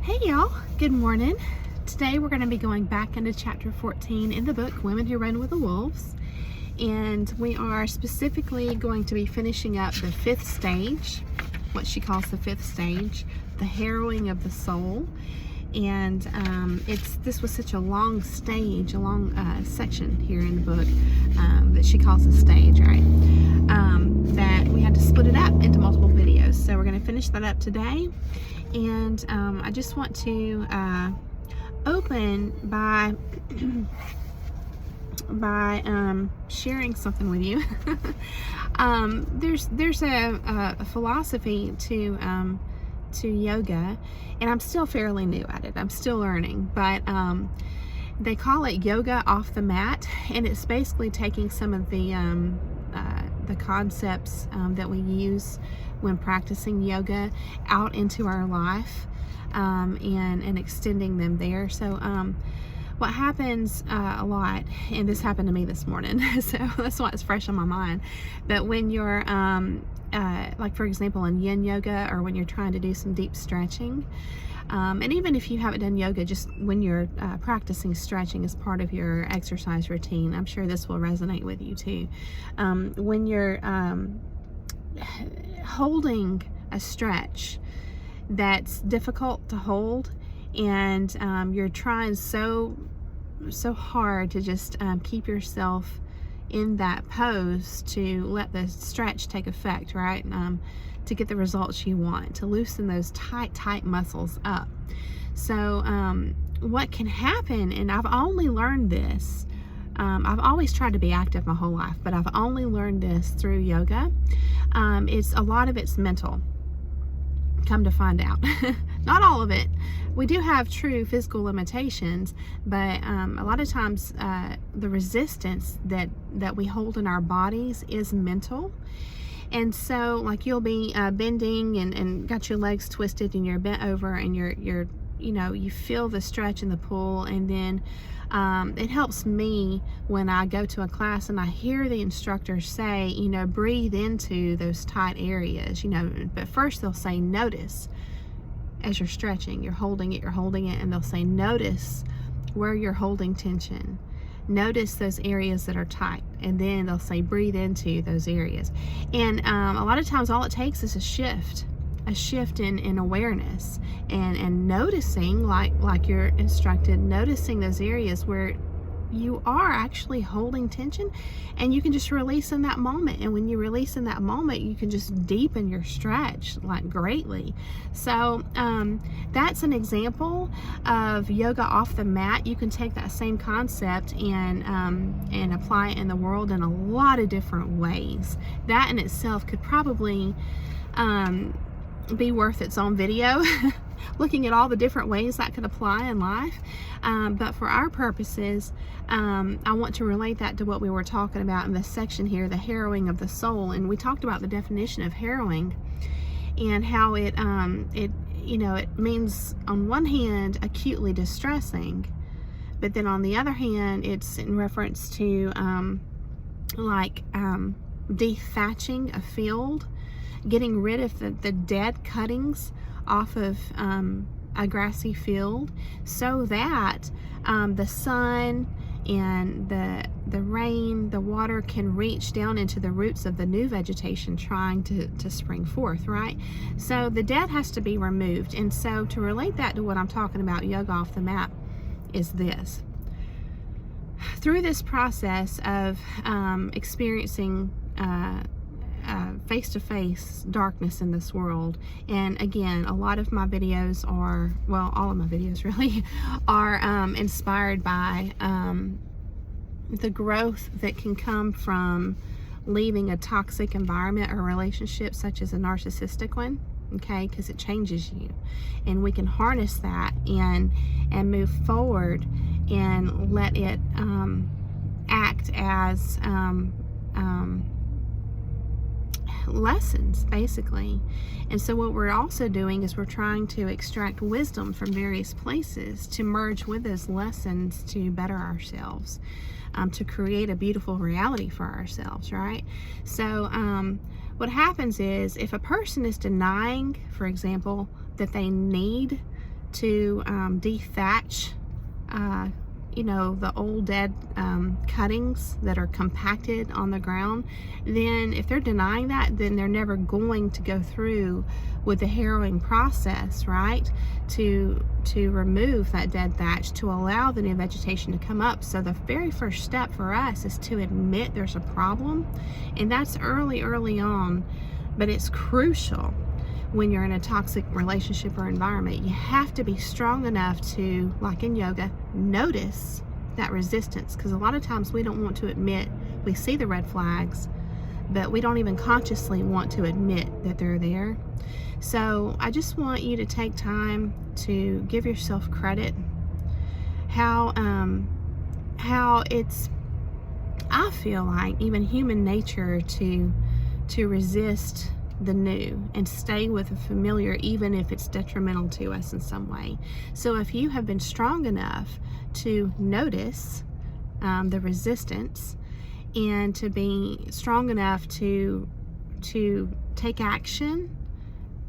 Hey y'all, good morning. Today we're going to be going back into chapter 14 in the book Women Who Run with the Wolves, and we are specifically going to be finishing up the fifth stage, what she calls the fifth stage, the harrowing of the soul. And this was such a long stage, a long section here in the book that she calls a stage, right? That we had to split it up into multiple videos. So we're going to finish that up today. And I just want to open by sharing something with you. There's a philosophy to yoga, and I'm still fairly new at it. I'm still learning, but they call it yoga off the mat, and it's basically taking some of the concepts that we use when practicing yoga out into our life, and extending them there. So what happens a lot, and this happened to me this morning, so that's why it's fresh on my mind, but when you're like for example in yin yoga, or when you're trying to do some deep stretching, and even if you haven't done yoga, just when you're practicing stretching as part of your exercise routine, I'm sure this will resonate with you too. When you're holding a stretch that's difficult to hold, and you're trying so hard to just keep yourself in that pose to let the stretch take effect, right? To get the results you want, to loosen those tight muscles up. So what can happen, and I've only learned this, I've always tried to be active my whole life, but I've only learned this through yoga. It's a lot of it's mental, come to find out. Not all of it. We do have true physical limitations, but a lot of times the resistance that we hold in our bodies is mental. And so like you'll be bending and got your legs twisted, and you're bent over, and you're you feel the stretch and the pull, and then it helps me when I go to a class and I hear the instructor say, breathe into those tight areas, but first they'll say notice as you're stretching, you're holding it, and they'll say notice where you're holding tension. Notice those areas that are tight, and then they'll say breathe into those areas. And a lot of times all it takes is a shift in awareness, and noticing, like you're instructed, noticing those areas where you are actually holding tension, and you can just release in that moment. And when you release in that moment, you can just deepen your stretch like greatly. So that's an example of yoga off the mat. You can take that same concept and apply it in the world in a lot of different ways. That in itself could probably be worth its own video, looking at all the different ways that could apply in life. But for our purposes, I want to relate that to what we were talking about in this section here, the harrowing of the soul. And we talked about the definition of harrowing, and how it means on one hand acutely distressing, but then on the other hand it's in reference to dethatching a field, getting rid of the dead cuttings off of a grassy field, so that the sun and the rain, the water can reach down into the roots of the new vegetation trying to spring forth, right? So the dead has to be removed. And so to relate that to what I'm talking about, yoga off the mat, is this. Through this process of experiencing face-to-face darkness in this world, and again, a lot of my videos are, well, all of my videos really are inspired by the growth that can come from leaving a toxic environment or relationship, such as a narcissistic one, okay, because it changes you, and we can harness that and move forward and let it act as lessons, basically. And so what we're also doing is we're trying to extract wisdom from various places to merge with those lessons to better ourselves, to create a beautiful reality for ourselves, right? So what happens is, if a person is denying, for example, that they need to dethatch the old dead cuttings that are compacted on the ground, then if they're denying that, then they're never going to go through with the harrowing process, right? To remove that dead thatch, to allow the new vegetation to come up. So the very first step for us is to admit there's a problem, and that's early on, but it's crucial. When you're in a toxic relationship or environment, you have to be strong enough to, like in yoga, notice that resistance, because a lot of times we don't want to admit we see the red flags, but we don't even consciously want to admit that they're there. So I just want you to take time to give yourself credit. How it's, I feel like, even human nature to resist the new and stay with the familiar, even if it's detrimental to us in some way. So if you have been strong enough to notice the resistance, and to be strong enough to take action,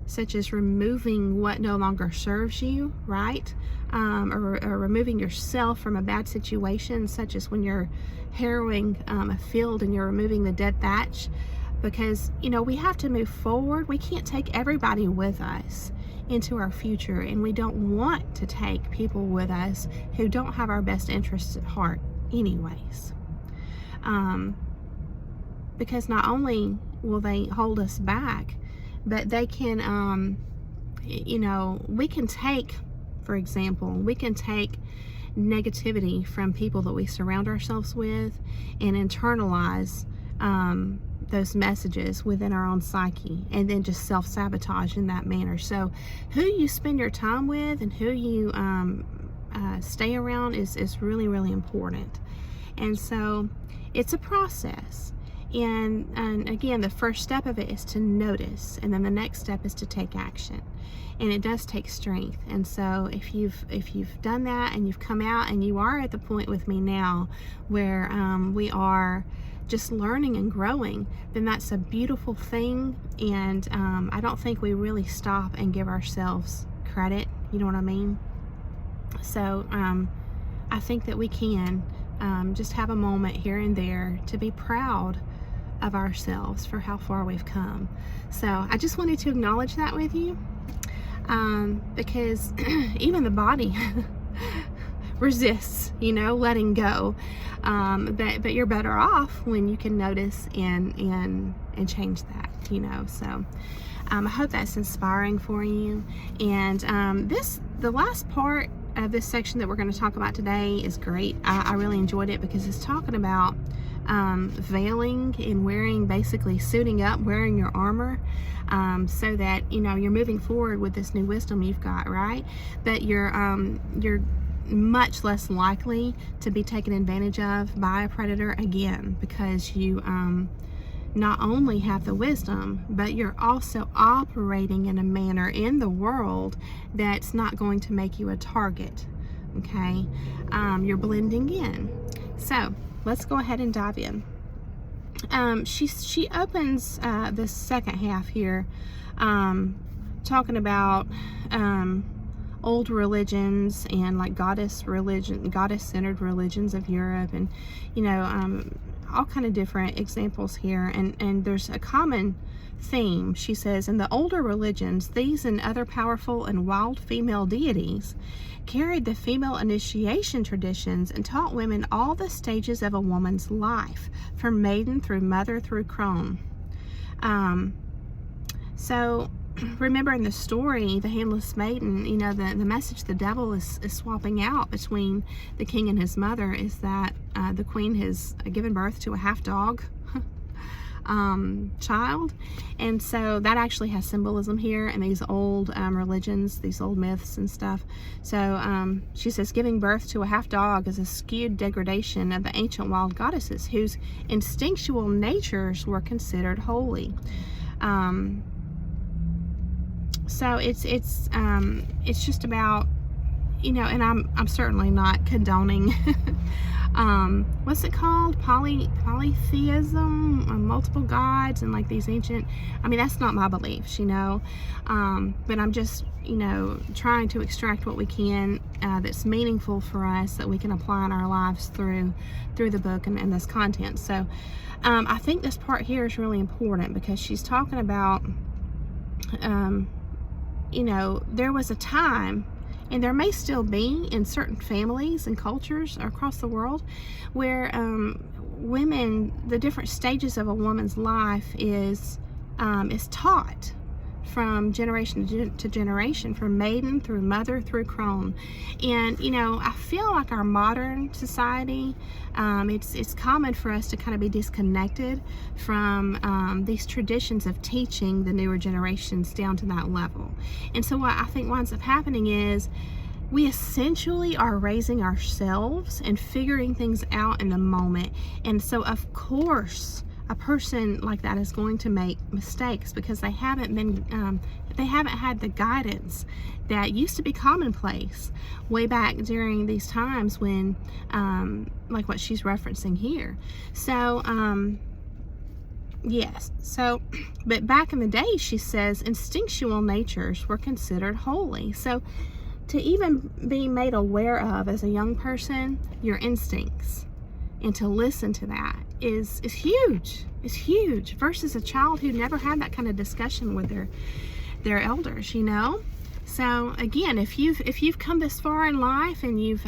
such as removing what no longer serves you, right? Or removing yourself from a bad situation, such as when you're harrowing a field and you're removing the dead thatch. Because, we have to move forward. We can't take everybody with us into our future, and we don't want to take people with us who don't have our best interests at heart anyways. Because not only will they hold us back, but they can, we can take, for example, negativity from people that we surround ourselves with and internalize those messages within our own psyche, and then just self-sabotage in that manner. So who you spend your time with and who you stay around is really, really important. And so it's a process. And again, the first step of it is to notice, and then the next step is to take action. And it does take strength. And so if you've done that and you've come out and you are at the point with me now where we are just learning and growing, then that's a beautiful thing. And I don't think we really stop and give ourselves credit. You know what I mean? So I think that we can just have a moment here and there to be proud of ourselves for how far we've come. So I just wanted to acknowledge that with you, because even the body resists, letting go. But you're better off when you can notice and change that, So I hope that's inspiring for you. And the last part of this section that we're going to talk about today is great. I really enjoyed it because it's talking about veiling and basically suiting up, wearing your armor, so that you're moving forward with this new wisdom you've got, right? But you're much less likely to be taken advantage of by a predator again, because you not only have the wisdom, but you're also operating in a manner in the world that's not going to make you a target. Okay, you're blending in. So let's go ahead and dive in. She opens the second half here, talking about old religions and like goddess-centered religions of Europe, and all kind of different examples here. And there's a common theme. She says, in the older religions, these and other powerful and wild female deities carried the female initiation traditions and taught women all the stages of a woman's life, from maiden through mother through crone. So remember in the story, the handless maiden, the message the devil is swapping out between the king and his mother is that the queen has given birth to a half dog child. And so that actually has symbolism here in these old religions, these old myths and stuff. So she says giving birth to a half dog is a skewed degradation of the ancient wild goddesses whose instinctual natures were considered holy. So it's just about, and I'm certainly not condoning what's it called? Polytheism, multiple gods, and like these ancient, I mean, that's not my beliefs, you know, but I'm just, you know, trying to extract what we can that's meaningful for us, that we can apply in our lives through the book and this content. So I think this part here is really important, because she's talking about, you know, there was a time, and there may still be in certain families and cultures across the world, where women, the different stages of a woman's life is taught from generation to generation, from maiden through mother through crone. And you know, I feel like our modern society, it's common for us to kind of be disconnected from these traditions of teaching the newer generations down to that level. And so what I think winds up happening is, we essentially are raising ourselves and figuring things out in the moment. And so of course a person like that is going to make mistakes, because they haven't had the guidance that used to be commonplace way back during these times when, like what she's referencing here. So yes, so, but back in the day, she says, instinctual natures were considered holy. So to even be made aware of as a young person your instincts, and to listen to that is huge. It's huge, versus a child who never had that kind of discussion with their elders, you know. So again, if you've come this far in life, and you've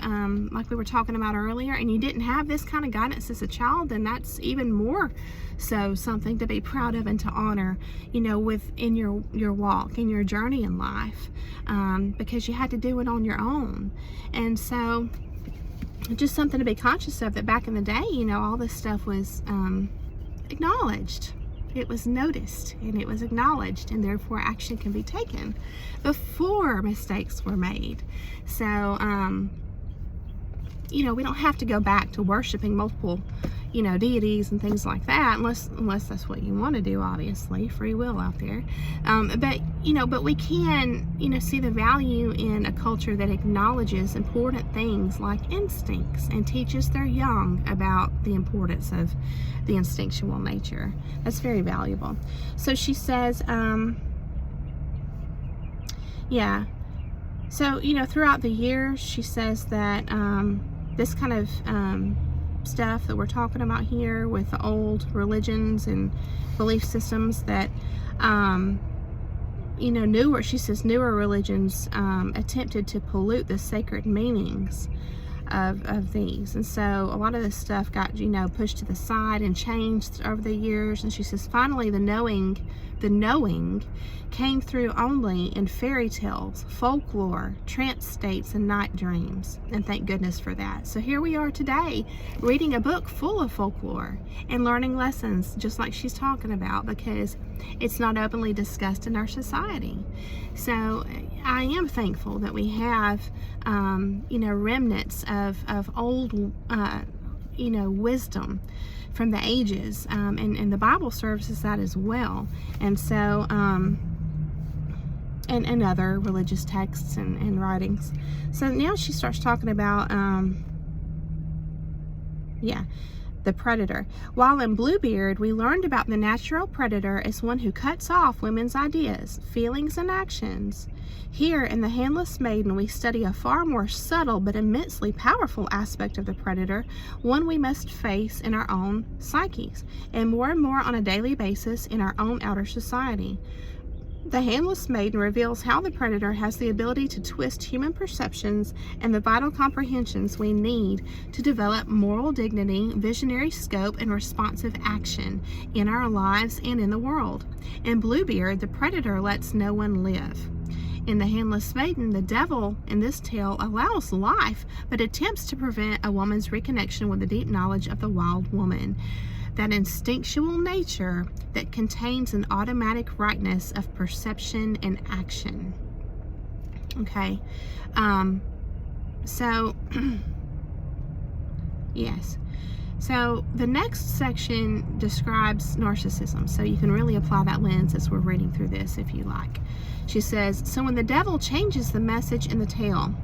like we were talking about earlier, and you didn't have this kind of guidance as a child, then that's even more so something to be proud of and to honor, you know, within your walk, in your journey in life, because you had to do it on your own. And so just something to be conscious of, that back in the day, you know, all this stuff was acknowledged. It was noticed and it was acknowledged, and therefore action can be taken before mistakes were made. So you know, we don't have to go back to worshiping multiple, you know, deities and things like that, unless that's what you want to do, obviously, free will out there. But you know, but we can, you know, see the value in a culture that acknowledges important things like instincts, and teaches their young about the importance of the instinctual nature. That's very valuable. So she says, yeah, so, you know, throughout the years, she says that this kind of stuff that we're talking about here, with the old religions and belief systems, that you know, she says newer religions attempted to pollute the sacred meanings of these. And so a lot of this stuff got, you know, pushed to the side and changed over the years. And she says finally the knowing came through only in fairy tales, folklore, trance states, and night dreams. And thank goodness for that. So here we are today, reading a book full of folklore and learning lessons, just like she's talking about, because it's not openly discussed in our society. So I am thankful that we have, you know, remnants of old, you know, wisdom from the ages, and the Bible serves as that as well. And so, and other religious texts and writings. So now she starts talking about, the predator. While in Bluebeard, we learned about the natural predator as one who cuts off women's ideas, feelings, and actions. Here in The Handless Maiden, we study a far more subtle but immensely powerful aspect of the predator, one we must face in our own psyches, and more on a daily basis in our own outer society. The Handless Maiden reveals how the predator has the ability to twist human perceptions and the vital comprehensions we need to develop moral dignity, visionary scope, and responsive action in our lives and in the world. In Bluebeard, the predator lets no one live. In The Handless Maiden, the devil in this tale allows life, but attempts to prevent a woman's reconnection with the deep knowledge of the wild woman, that instinctual nature that contains an automatic rightness of perception and action. Okay, so yes. So the next section describes narcissism, so you can really apply that lens as we're reading through this if you like. She says, so when the devil changes the message in the tale,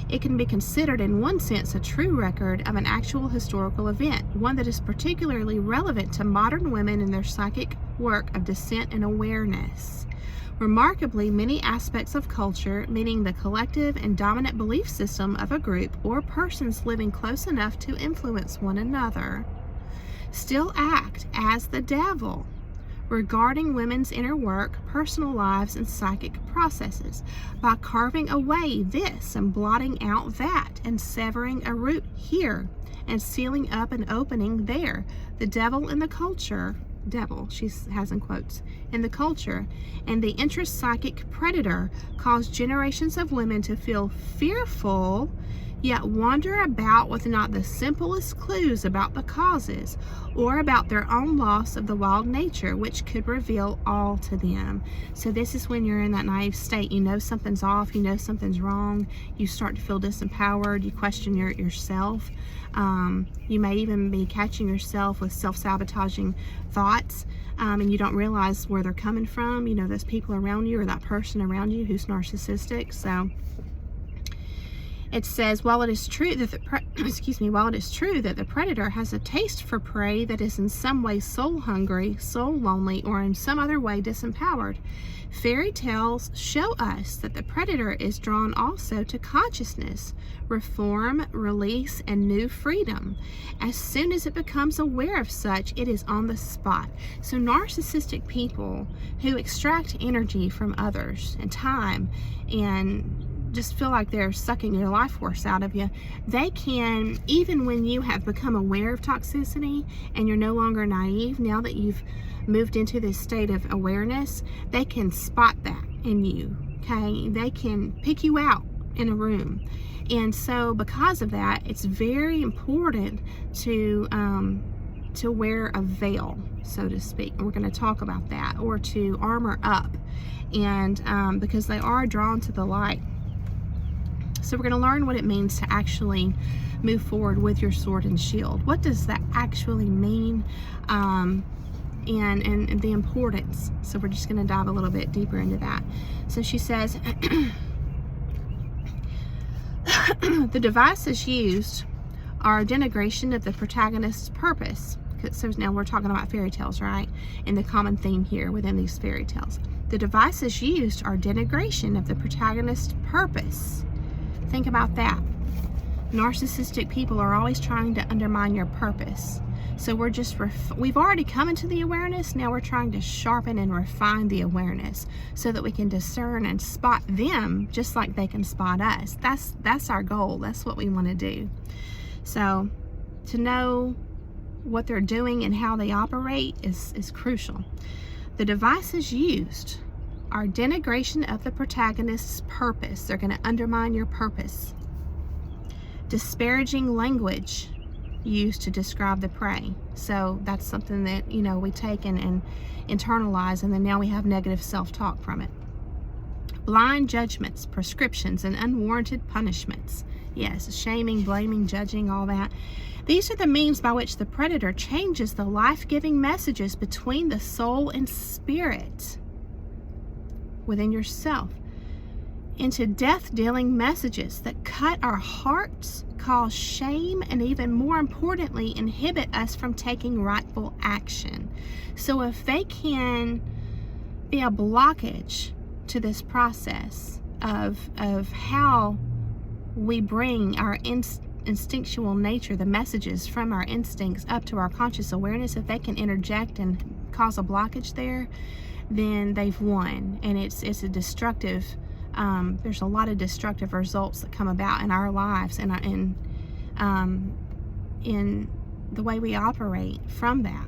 It can be considered in one sense a true record of an actual historical event, one that is particularly relevant to modern women in their psychic work of descent and awareness. Remarkably, many aspects of culture, meaning the collective and dominant belief system of a group or persons living close enough to influence one another, still act as the devil regarding women's inner work, personal lives, and psychic processes. By carving away this and blotting out that and severing a root here and sealing up an opening there, the devil in the culture, devil, she has in quotes, in the culture, and the interest psychic predator cause generations of women to feel fearful, yet wander about with not the simplest clues about the causes or about their own loss of the wild nature, which could reveal all to them. So this is when you're in that naive state. You know something's off, you know something's wrong, you start to feel disempowered, you question yourself. You may even be catching yourself with self-sabotaging thoughts, and you don't realize where they're coming from. You know, those people around you or that person around you who's narcissistic. So it says, while it is true that the predator has a taste for prey that is in some way soul hungry, soul lonely, or in some other way disempowered, fairy tales show us that the predator is drawn also to consciousness, reform, release, and new freedom. As soon as it becomes aware of such, it is on the spot. So narcissistic people who extract energy from others and time and just feel like they're sucking your life force out of you, they can, even when you have become aware of toxicity and you're no longer naive, now that you've moved into this state of awareness, they can spot that in you, okay? They can pick you out in a room. And so because of that, it's very important to wear a veil, so to speak. We're going to talk about that, or to armor up, and because they are drawn to the light. So we're going to learn what it means to actually move forward with your sword and shield. What does that actually mean? And the importance. So we're just going to dive a little bit deeper into that. So she says, the devices used are a denigration of the protagonist's purpose. So now we're talking about fairy tales, right? And the common theme here within these fairy tales. The devices used are denigration of the protagonist's purpose. Think about that. Narcissistic people are always trying to undermine your purpose. So we're just, we've already come into the awareness, now we're trying to sharpen and refine the awareness so that we can discern and spot them just like they can spot us. That's our goal. That's what we want to do. So to know what they're doing and how they operate is crucial. The devices used are denigration of the protagonist's purpose. They're going to undermine your purpose. Disparaging language used to describe the prey. So that's something that, you know, we take and internalize, and then now we have negative self-talk from it. Blind judgments, prescriptions, and unwarranted punishments. Yes, shaming, blaming, judging, all that. These are the means by which the predator changes the life-giving messages between the soul and spirit within yourself into death-dealing messages that cut our hearts, cause shame, and even more importantly, inhibit us from taking rightful action. So if they can be a blockage to this process of how we bring our instinctual nature, the messages from our instincts up to our conscious awareness, if they can interject and cause a blockage there, then they've won. And it's a destructive, there's a lot of destructive results that come about in our lives and in the way we operate from that.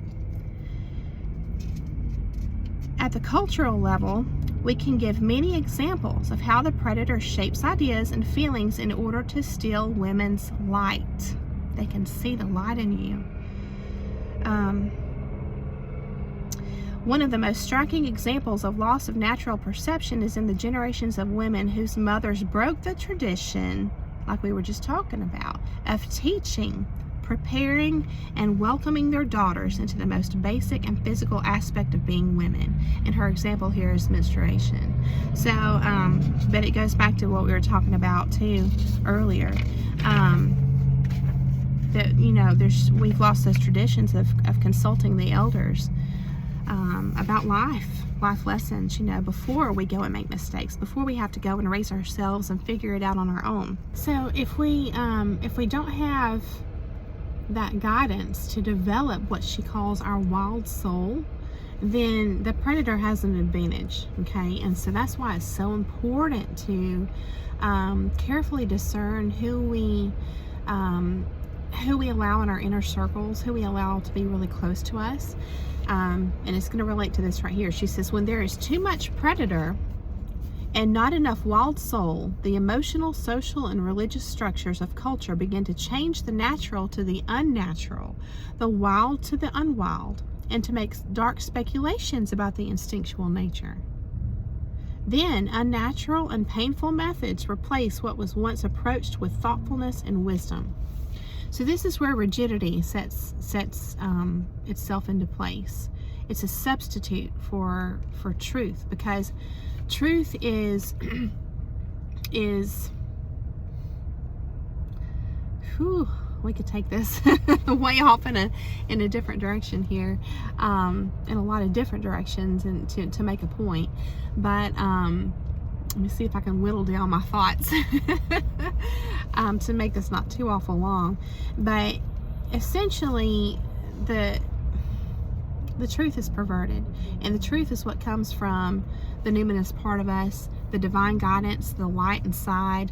At the cultural level, we can give many examples of how the predator shapes ideas and feelings in order to steal women's light. They can see the light in you. One of the most striking examples of loss of natural perception is in the generations of women whose mothers broke the tradition, like we were just talking about, of teaching preparing and welcoming their daughters into the most basic and physical aspect of being women. And her example here is menstruation. So, but it goes back to what we were talking about too earlier. That, you know, we've lost those traditions of consulting the elders about life lessons, you know, before we go and make mistakes, before we have to go and raise ourselves and figure it out on our own. So if we don't have that guidance to develop what she calls our wild soul, then the predator has an advantage. Okay, and so that's why it's so important to carefully discern who we allow in our inner circles, who we allow to be really close to us. And it's going to relate to this right here. She says, when there is too much predator and not enough wild soul, the emotional, social, and religious structures of culture begin to change the natural to the unnatural, the wild to the unwild, and to make dark speculations about the instinctual nature. Then unnatural and painful methods replace what was once approached with thoughtfulness and wisdom. So this is where rigidity sets itself into place. It's a substitute for truth, because truth is we could take this way off in a different direction here, in a lot of different directions, and to make a point. But let me see if I can whittle down my thoughts to make this not too awful long. But essentially, the truth is perverted, and the truth is what comes from the numinous part of us, the divine guidance, the light inside,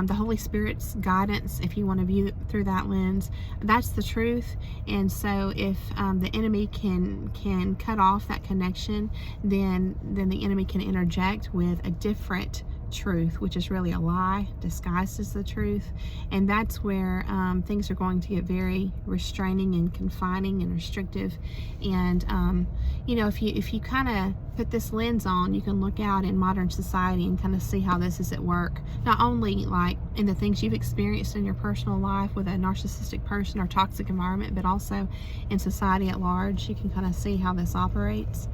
the Holy Spirit's guidance, if you want to view it through that lens. That's the truth. And so if the enemy can cut off that connection, then the enemy can interject with a different truth, which is really a lie disguised as the truth. And that's where things are going to get very restraining and confining and restrictive. And you know, if you kind of put this lens on, you can look out in modern society and kind of see how this is at work, not only like in the things you've experienced in your personal life with a narcissistic person or toxic environment, but also in society at large. You can kind of see how this operates,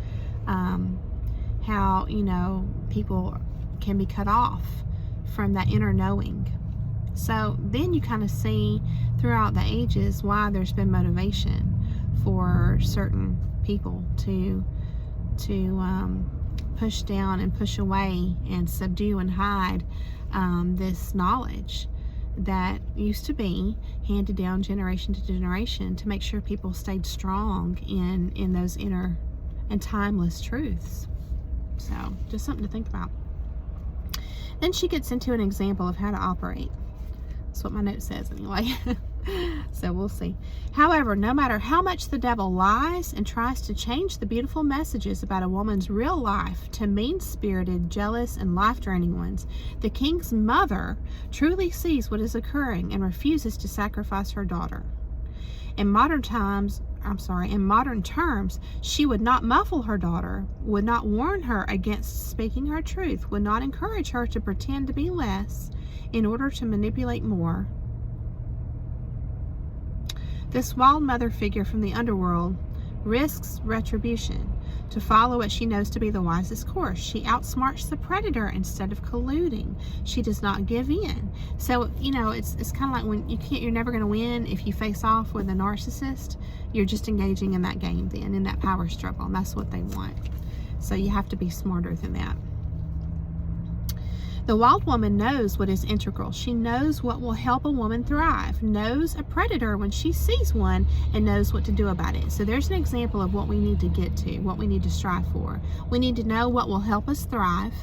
how, you know, people can be cut off from that inner knowing. So then you kind of see throughout the ages why there's been motivation for certain people to push down and push away and subdue and hide this knowledge that used to be handed down generation to generation, to make sure people stayed strong in those inner and timeless truths. So just something to think about. Then she gets into an example of how to operate. That's what my note says anyway. So we'll see. However, no matter how much the devil lies and tries to change the beautiful messages about a woman's real life to mean-spirited, jealous, and life-draining ones, the king's mother truly sees what is occurring and refuses to sacrifice her daughter. In modern terms, she would not muffle her daughter, would not warn her against speaking her truth, would not encourage her to pretend to be less in order to manipulate more. This wild mother figure from the underworld risks retribution to follow what she knows to be the wisest course. She outsmarts the predator instead of colluding. She does not give in. So, you know, it's kind of like when you're never going to win if you face off with a narcissist. You're just engaging in that game then, in that power struggle, and that's what they want. So you have to be smarter than that. The wild woman knows what is integral. She knows what will help a woman thrive, knows a predator when she sees one, and knows what to do about it. So there's an example of what we need to get to, what we need to strive for. We need to know what will help us thrive,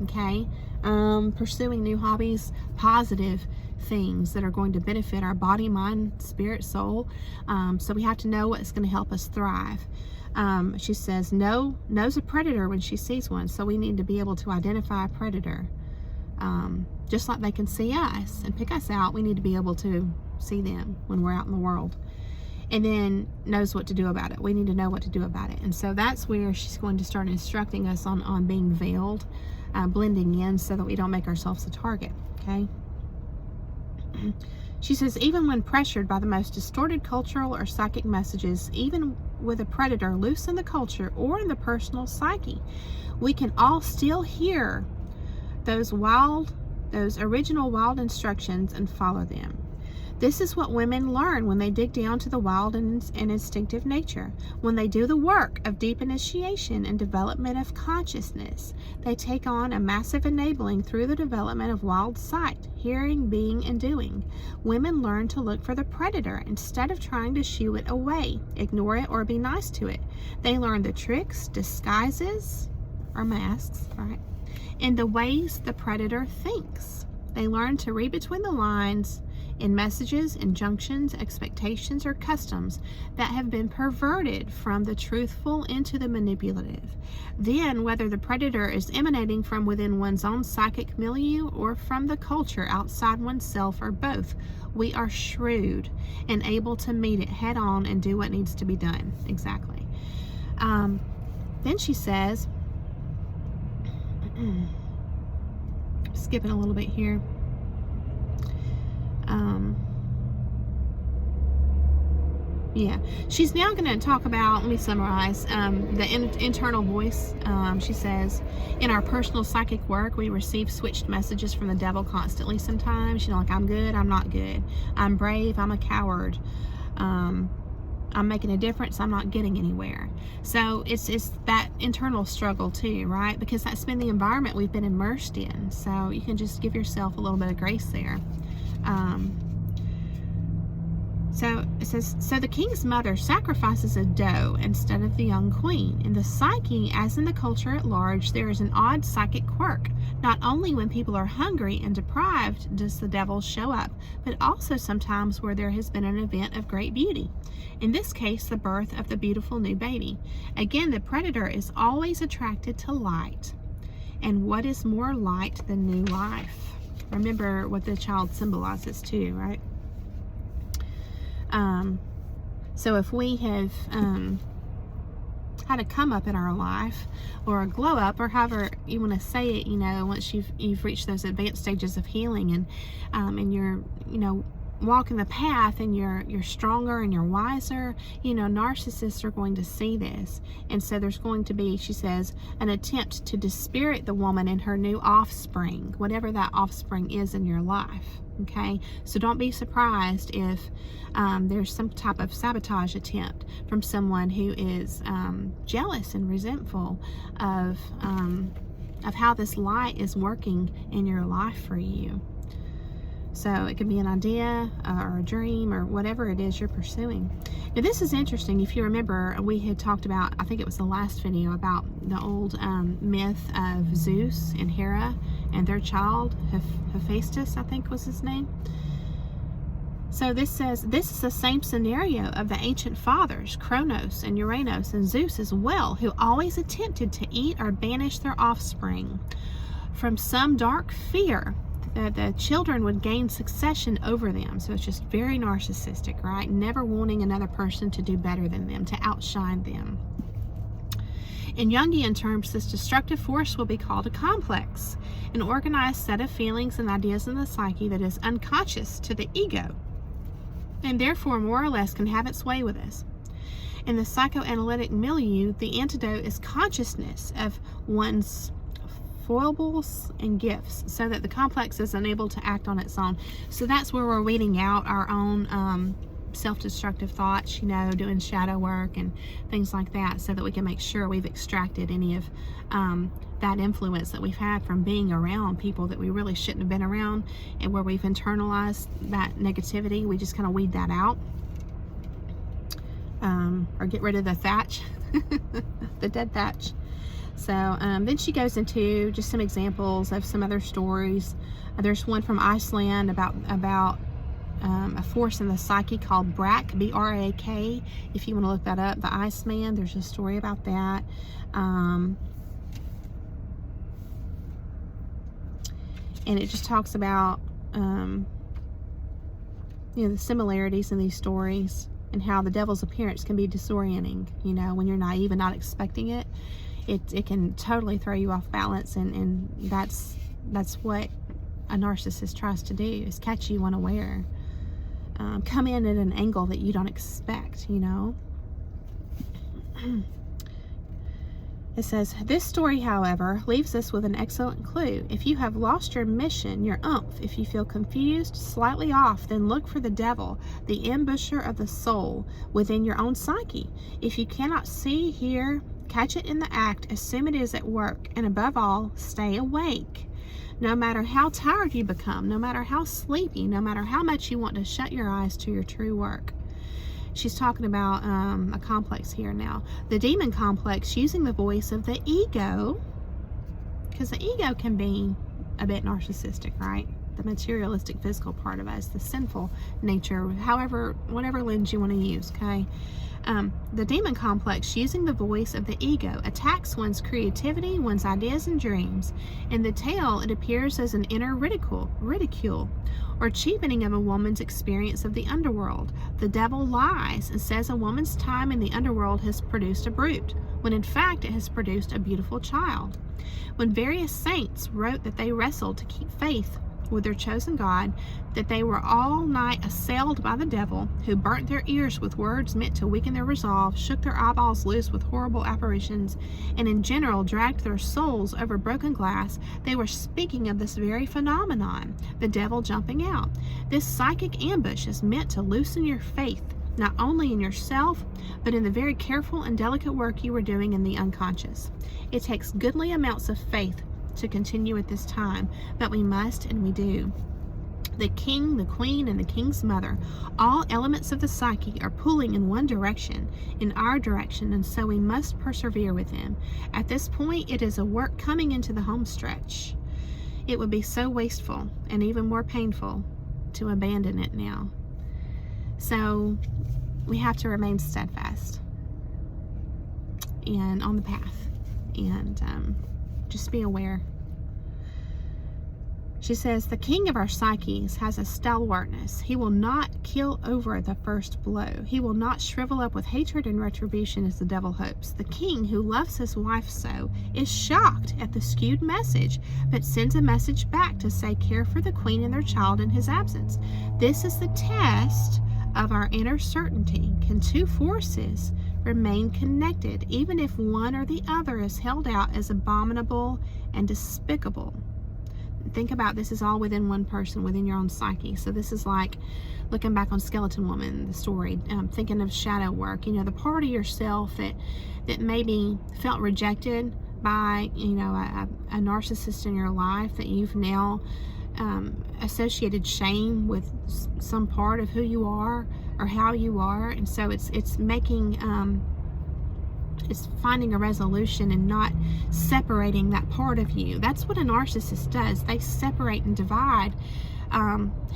okay? Pursuing new hobbies, positive things that are going to benefit our body, mind, spirit, soul. So we have to know what's going to help us thrive. She says, knows a predator when she sees one. So we need to be able to identify a predator. Just like they can see us and pick us out, we need to be able to see them when we're out in the world. And then knows what to do about it. We need to know what to do about it. And so that's where she's going to start instructing us on being veiled, blending in so that we don't make ourselves a target, okay? She says, even when pressured by the most distorted cultural or psychic messages, even with a predator loose in the culture or in the personal psyche, we can all still hear those original wild instructions and follow them. This is what women learn when they dig down to the wild and instinctive nature. When they do the work of deep initiation and development of consciousness, they take on a massive enabling through the development of wild sight, hearing, being, and doing. Women learn to look for the predator instead of trying to shoo it away, ignore it, or be nice to it. They learn the tricks, disguises, or masks, right, in the ways the predator thinks. They learn to read between the lines in messages, injunctions, expectations, or customs that have been perverted from the truthful into the manipulative. Then, whether the predator is emanating from within one's own psychic milieu or from the culture outside oneself or both, we are shrewd and able to meet it head on and do what needs to be done. Exactly. Then she says, skipping a little bit here. She's now going to talk about, let me summarize, the internal voice. She says, in our personal psychic work, we receive switched messages from the devil constantly sometimes. She's like, I'm good, I'm not good. I'm brave, I'm a coward. I'm making a difference, I'm not getting anywhere. So it's that internal struggle too, right? Because that's been the environment we've been immersed in. So you can just give yourself a little bit of grace there. So it says, so the king's mother sacrifices a doe instead of the young queen. In the psyche, as in the culture at large, there is an odd psychic quirk. Not only when people are hungry and deprived does the devil show up, but also sometimes where there has been an event of great beauty. In this case, the birth of the beautiful new baby. Again, the predator is always attracted to light. And what is more light than new life? Remember what the child symbolizes too, right? So if we have had a come up in our life, or a glow up, or however you want to say it, once you've reached those advanced stages of healing, and you're walking the path, and you're stronger and you're wiser, narcissists are going to see this. And so there's going to be, she says, an attempt to dispirit the woman and her new offspring, whatever that offspring is in your life. Okay, so don't be surprised if there's some type of sabotage attempt from someone who is jealous and resentful of how this light is working in your life for you. So it could be an idea or a dream or whatever it is you're pursuing. Now this is interesting. If you remember, we had talked about, I think it was the last video, about the old myth of Zeus and Hera and their child, Hephaestus, I think was his name. So this says, this is the same scenario of the ancient fathers, Kronos and Uranus and Zeus as well, who always attempted to eat or banish their offspring from some dark fear that the children would gain succession over them. So it's just very narcissistic, right? Never wanting another person to do better than them, to outshine them. In Jungian terms, this destructive force will be called a complex, an organized set of feelings and ideas in the psyche that is unconscious to the ego, and therefore more or less can have its way with us. In the psychoanalytic milieu, the antidote is consciousness of one's foibles and gifts, so that the complex is unable to act on its own. So that's where we're weeding out our own self-destructive thoughts, doing shadow work and things like that, so that we can make sure we've extracted any of that influence that we've had from being around people that we really shouldn't have been around, and where we've internalized that negativity. We just kind of weed that out, or get rid of the thatch, the dead thatch. So then she goes into just some examples of some other stories. There's one from Iceland about a force in the psyche called Brak, B-R-A-K. If you want to look that up, the Iceman, there's a story about that. And it just talks about the similarities in these stories, and how the devil's appearance can be disorienting, when you're naive and not expecting it. It can totally throw you off balance, and that's what a narcissist tries to do, is catch you unaware. come in at an angle that you don't expect, you know. It says, this story, however, leaves us with an excellent clue. If you have lost your mission, your oomph, if you feel confused, slightly off, then look for the devil, the ambusher of the soul within your own psyche. If you cannot see, hear, catch it in the act, assume it is at work, and above all, stay awake. No matter how tired you become, no matter how sleepy, no matter how much you want to shut your eyes to your true work. She's talking about a complex here now. The demon complex, using the voice of the ego, because the ego can be a bit narcissistic, right? The materialistic, physical part of us, the sinful nature, however, whatever lens you want to use, okay? The demon complex, using the voice of the ego, attacks one's creativity, one's ideas and dreams. In the tale, it appears as an inner ridicule, or cheapening of a woman's experience of the underworld. The devil lies and says a woman's time in the underworld has produced a brute, when in fact it has produced a beautiful child. When various saints wrote that they wrestled to keep faith with their chosen God, that they were all night assailed by the devil, who burnt their ears with words meant to weaken their resolve, shook their eyeballs loose with horrible apparitions, and in general dragged their souls over broken glass, they were speaking of this very phenomenon, the devil jumping out. This psychic ambush is meant to loosen your faith, not only in yourself, but in the very careful and delicate work you are doing in the unconscious. It takes goodly amounts of faith to continue at this time, but we must and we do. The king, the queen, and the king's mother, all elements of the psyche are pulling in one direction, in our direction, and so we must persevere with them. At this point, it is a work coming into the home stretch. It would be so wasteful and even more painful to abandon it now. So we have to remain steadfast and on the path, and just be aware. She says, the king of our psyches has a stalwartness. He will not kill over the first blow. He will not shrivel up with hatred and retribution as the devil hopes. The king, who loves his wife so, is shocked at the skewed message, but sends a message back to say, care for the queen and their child in his absence. This is the test of our inner certainty. Can two forces remain connected, even if one or the other is held out as abominable and despicable? Think about, this is all within one person, within your own psyche. So this is like looking back on Skeleton Woman, the story, thinking of shadow work, you know, the part of yourself that maybe felt rejected by, you know, a narcissist in your life, that you've now associated shame with some part of who you are or how you are, and so it's making it's finding a resolution and not separating that part of you. That's what a narcissist does. They separate and divide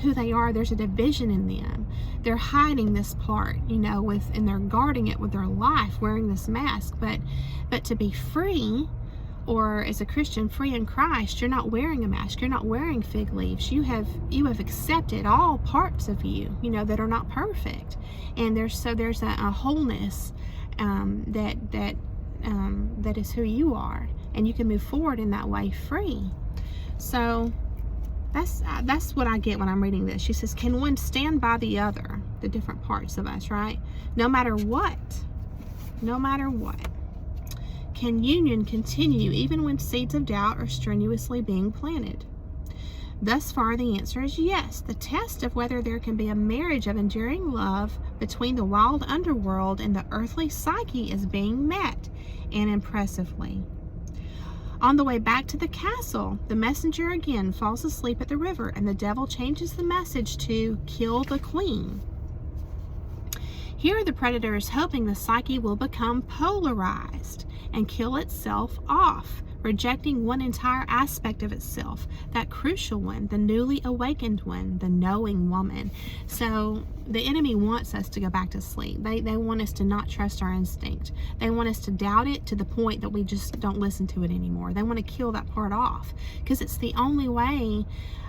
who they are. There's a division in them. They're hiding this part, you know, and they're guarding it with their life, wearing this mask. But to be free, or as a Christian, free in Christ, you're not wearing a mask. You're not wearing fig leaves. You have accepted all parts of you, you know, that are not perfect, and there's a wholeness that is who you are, and you can move forward in that way free. So that's what I get when I'm reading this. She says, can one stand by the other, the different parts of us, right? No matter what. Can union continue even when seeds of doubt are strenuously being planted? Thus far, the answer is yes. The test of whether there can be a marriage of enduring love between the wild underworld and the earthly psyche is being met, and impressively. On the way back to the castle, the messenger again falls asleep at the river, and the devil changes the message to kill the queen. Here the predator is hoping the psyche will become polarized and kill itself off, rejecting one entire aspect of itself, that crucial one, the newly awakened one, the knowing woman. So the enemy wants us to go back to sleep. They want us to not trust our instinct. They want us to doubt it to the point that we just don't listen to it anymore. They want to kill that part off, because it's the only way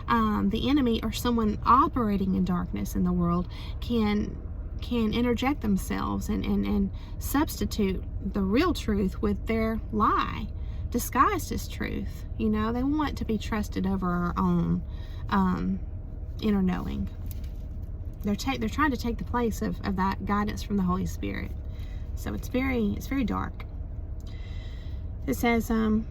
the enemy or someone operating in darkness in the world can interject themselves and substitute the real truth with their lie, disguised as truth. You know, they want to be trusted over our own inner knowing. they're trying to take the place of that guidance from the Holy Spirit. So it's very dark. It says, so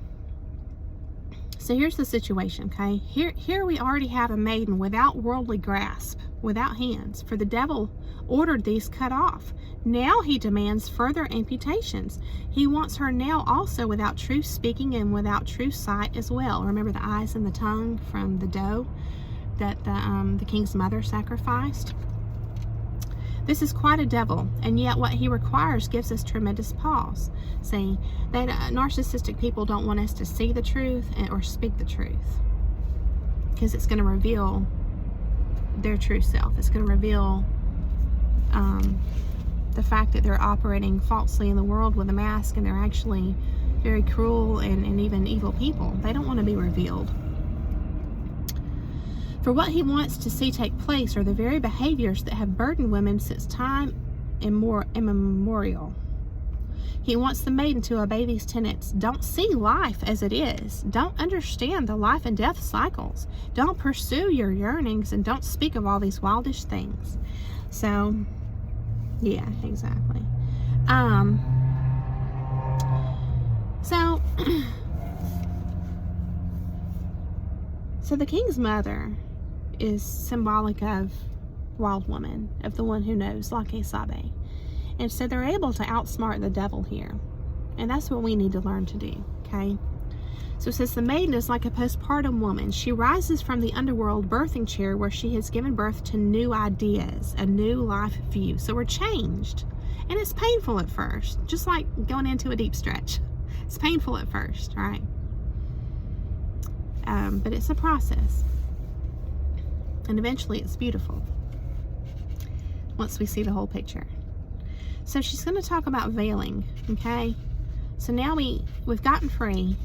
here's the situation, okay? Here we already have a maiden without worldly grasp, without hands, for the devil ordered these cut off. Now he demands further amputations. He wants her now also without true speaking and without true sight as well. Remember the eyes and the tongue from the doe that the king's mother sacrificed? This is quite a devil, and yet what he requires gives us tremendous pause. See, that narcissistic people don't want us to see the truth or speak the truth, because it's going to reveal their true self. It's going to reveal the fact that they're operating falsely in the world with a mask, and they're actually very cruel and even evil people. They don't want to be revealed. For what he wants to see take place are the very behaviors that have burdened women since time immemorial. He wants the maiden to obey these tenets. Don't see life as it is. Don't understand the life and death cycles. Don't pursue your yearnings, and don't speak of all these wildish things. So, yeah, exactly. So the king's mother is symbolic of wild woman, of the one who knows, like Esabe. And so they're able to outsmart the devil here. And that's what we need to learn to do, okay? So it says the maiden is like a postpartum woman. She rises from the underworld birthing chair where she has given birth to new ideas, a new life view. So we're changed. And it's painful at first, just like going into a deep stretch. It's painful at first, right? But it's a process. And eventually it's beautiful once we see the whole picture. So she's going to talk about veiling, okay? So now we've gotten free.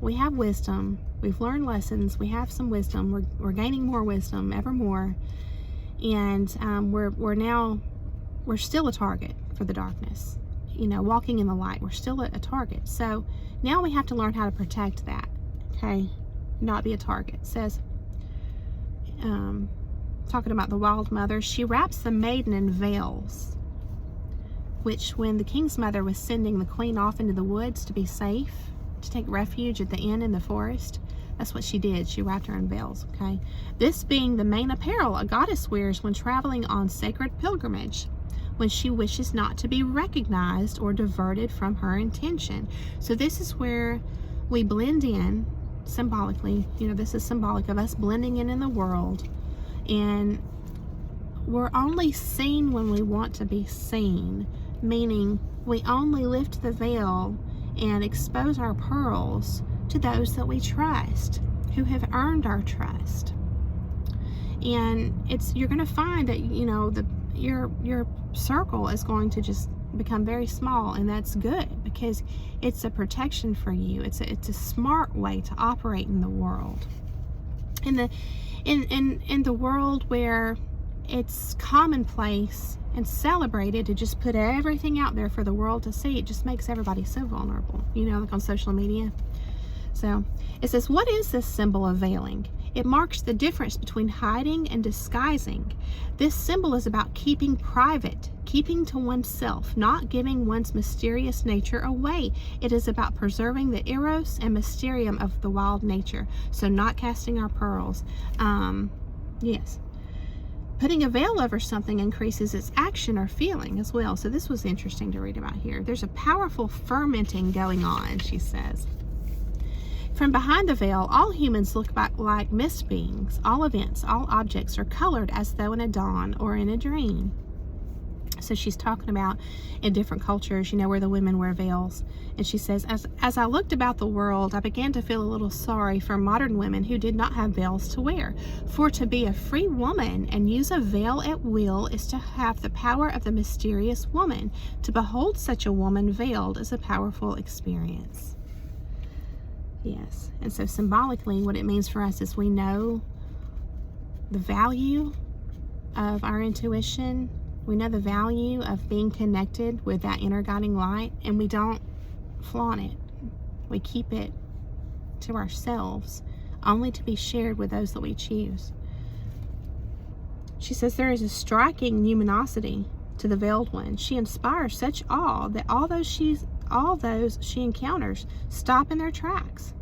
We have wisdom. We've learned lessons. We have some wisdom. We're gaining more wisdom, ever more. And we're still a target for the darkness. You know, walking in the light, we're still a target. So now we have to learn how to protect that, okay? Not be a target. It says, talking about the wild mother, she wraps the maiden in veils, which when the king's mother was sending the queen off into the woods to be safe, to take refuge at the inn in the forest, that's what she did. She wrapped her in veils, okay? This being the main apparel a goddess wears when traveling on sacred pilgrimage, when she wishes not to be recognized or diverted from her intention. So this is where we blend in symbolically. You know, this is symbolic of us blending in the world, and we're only seen when we want to be seen, meaning we only lift the veil and expose our pearls to those that we trust, who have earned our trust. And you're going to find that, you know, your circle is going to just become very small, and that's good, because it's a protection for you. It's a smart way to operate in the world. In the world where it's commonplace and celebrated to just put everything out there for the world to see, it just makes everybody so vulnerable, you know, like on social media. So it says, what is this symbol of veiling? It marks the difference between hiding and disguising. This symbol is about keeping private, keeping to oneself, not giving one's mysterious nature away. It is about preserving the eros and mysterium of the wild nature. So not casting our pearls. Yes. Putting a veil over something increases its action or feeling as well. So this was interesting to read about here. There's a powerful fermenting going on, she says. From behind the veil, all humans look back like mist beings. All events, all objects are colored as though in a dawn or in a dream. So she's talking about in different cultures, you know, where the women wear veils. And she says, as I looked about the world, I began to feel a little sorry for modern women who did not have veils to wear. For to be a free woman and use a veil at will is to have the power of the mysterious woman. To behold such a woman veiled is a powerful experience. Yes, and so symbolically what it means for us is we know the value of our intuition. We know the value of being connected with that inner guiding light, and we don't flaunt it. We keep it to ourselves, only to be shared with those that we choose. She says there is a striking luminosity to the veiled one. She inspires such awe that all those she encounters stop in their tracks,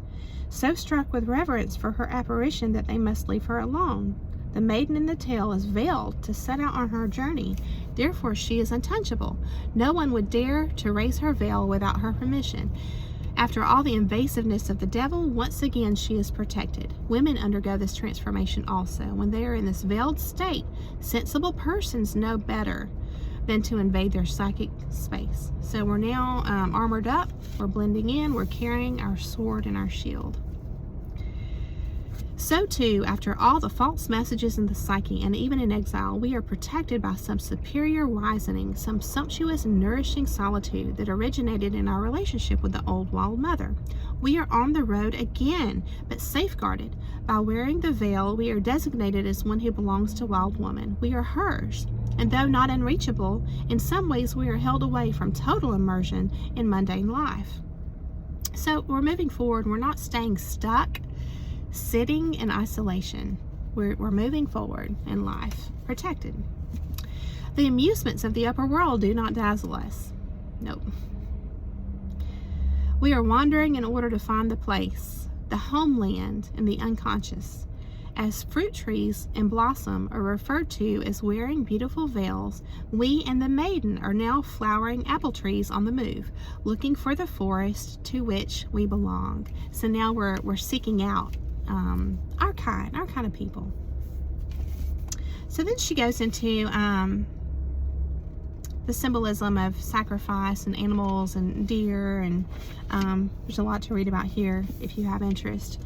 so struck with reverence for her apparition that they must leave her alone. The maiden in the tale is veiled to set out on her journey. Therefore, she is untouchable. No one would dare to raise her veil without her permission. After all the invasiveness of the devil, once again she is protected. Women undergo this transformation also. When they are in this veiled state, sensible persons know better than to invade their psychic space. So we're now armored up, we're blending in, we're carrying our sword and our shield. So too, after all the false messages in the psyche, and even in exile, we are protected by some superior wizening, some sumptuous and nourishing solitude that originated in our relationship with the old wild mother. We are on the road again, but safeguarded. By wearing the veil, we are designated as one who belongs to wild woman. We are hers, and though not unreachable, in some ways we are held away from total immersion in mundane life. So we're moving forward. We're not staying stuck, sitting in isolation. We're moving forward in life, protected. The amusements of the upper world do not dazzle us. Nope. We are wandering in order to find the place, the homeland in the unconscious. As fruit trees in blossom are referred to as wearing beautiful veils, we and the maiden are now flowering apple trees on the move, looking for the forest to which we belong. So now we're seeking out our kind of people. So then she goes into the symbolism of sacrifice and animals and deer, and there's a lot to read about here if you have interest.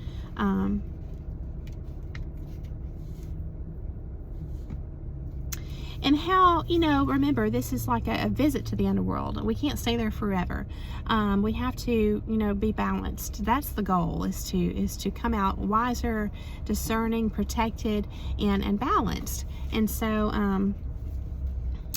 And how, remember, this is like a visit to the underworld. We can't stay there forever. We have to, be balanced. That's the goal, is to come out wiser, discerning, protected, and balanced. And so,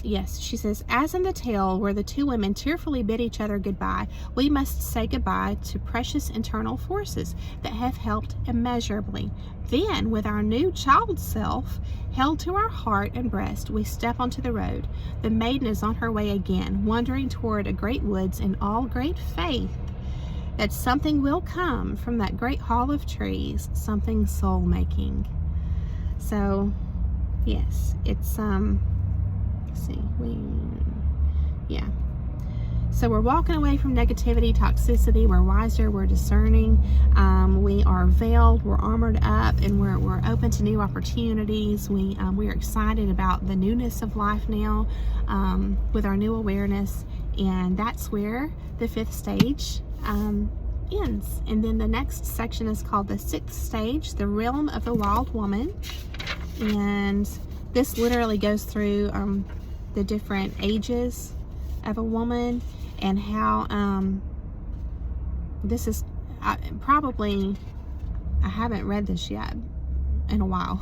yes, she says, as in the tale where the two women tearfully bid each other goodbye, we must say goodbye to precious internal forces that have helped immeasurably. Then, with our new child self held to our heart and breast, we step onto the road. The maiden is on her way again, wandering toward a great woods in all great faith that something will come from that great hall of trees, something soul-making. So, yes, it's, So we're walking away from negativity, toxicity. We're wiser, we're discerning, we are veiled, we're armored up, and we're open to new opportunities. We're excited about the newness of life now, with our new awareness, and that's where the 5th stage ends. And then the next section is called the 6th stage, the realm of the wild woman. And this literally goes through the different ages of a woman, and how this is probably, I haven't read this yet in a while,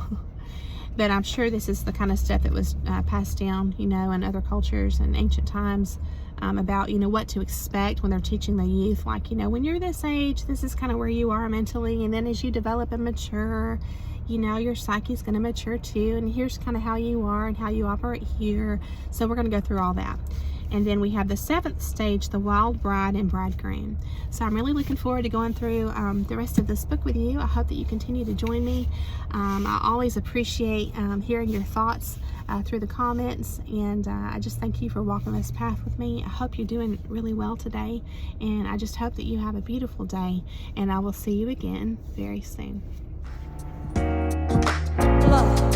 but I'm sure this is the kind of stuff that was passed down, in other cultures and ancient times, about, what to expect when they're teaching the youth, like, when you're this age, this is kind of where you are mentally, and then as you develop and mature, your psyche's going to mature too, and here's kind of how you are and how you operate here. So we're going to go through all that. And then we have the 7th stage, the wild bride and bridegroom. So I'm really looking forward to going through the rest of this book with you. I hope that you continue to join me. I always appreciate hearing your thoughts through the comments, and I just thank you for walking this path with me. I hope you're doing really well today, and I just hope that you have a beautiful day, and I will see you again very soon. Love.